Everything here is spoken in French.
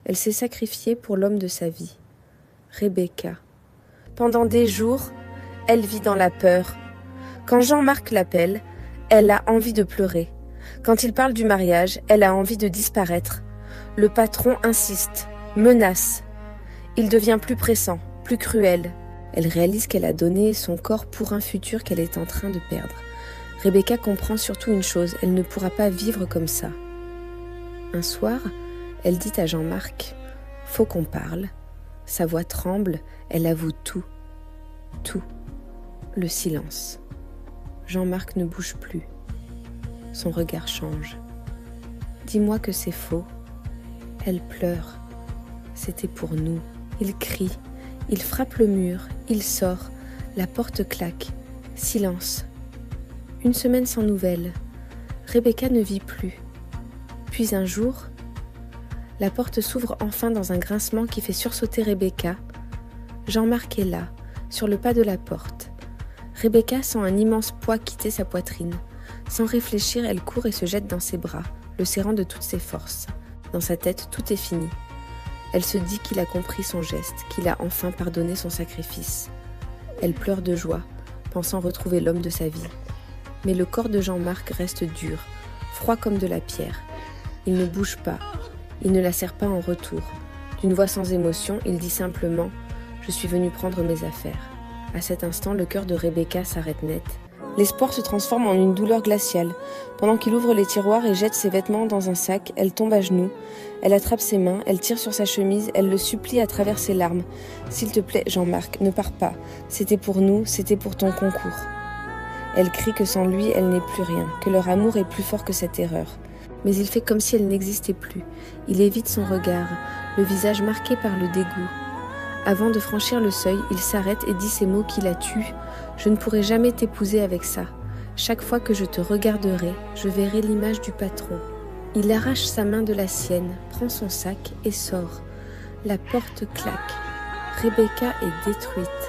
Elle s'est sacrifiée pour l'homme de sa vie, Rebecca. Pendant des jours, elle vit dans la peur. Quand Jean-Marc l'appelle, elle a envie de pleurer. Quand il parle du mariage, elle a envie de disparaître. Le patron insiste, menace. Il devient plus pressant, plus cruel. Elle réalise qu'elle a donné son corps pour un futur qu'elle est en train de perdre. Rebecca comprend surtout une chose, elle ne pourra pas vivre comme ça. Un soir, elle dit à Jean-Marc, « Faut qu'on parle ». Sa voix tremble, elle avoue tout. Tout. Le silence. Jean-Marc ne bouge plus. Son regard change. « Dis-moi que c'est faux ». Elle pleure. C'était pour nous. Il crie. Il frappe le mur. Il sort. La porte claque. Silence. Une semaine sans nouvelles. Rebecca ne vit plus. Puis un jour, la porte s'ouvre enfin dans un grincement qui fait sursauter Rebecca. Jean-Marc est là, sur le pas de la porte. Rebecca sent un immense poids quitter sa poitrine. Sans réfléchir, elle court et se jette dans ses bras, le serrant de toutes ses forces. Dans sa tête, tout est fini. Elle se dit qu'il a compris son geste, qu'il a enfin pardonné son sacrifice. Elle pleure de joie, pensant retrouver l'homme de sa vie. Mais le corps de Jean-Marc reste dur, froid comme de la pierre. Il ne bouge pas, il ne la serre pas en retour. D'une voix sans émotion, il dit simplement « Je suis venu prendre mes affaires ». À cet instant, le cœur de Rebecca s'arrête net. L'espoir se transforme en une douleur glaciale. Pendant qu'il ouvre les tiroirs et jette ses vêtements dans un sac, elle tombe à genoux. Elle attrape ses mains, elle tire sur sa chemise, elle le supplie à travers ses larmes. « S'il te plaît, Jean-Marc, ne pars pas. C'était pour nous, c'était pour ton concours. » Elle crie que sans lui, elle n'est plus rien, que leur amour est plus fort que cette erreur. Mais il fait comme si elle n'existait plus. Il évite son regard, le visage marqué par le dégoût. Avant de franchir le seuil, il s'arrête et dit ces mots qui la tuent. « Je ne pourrai jamais t'épouser avec ça. Chaque fois que je te regarderai, je verrai l'image du patron. » Il arrache sa main de la sienne, prend son sac et sort. La porte claque. Rebecca est détruite.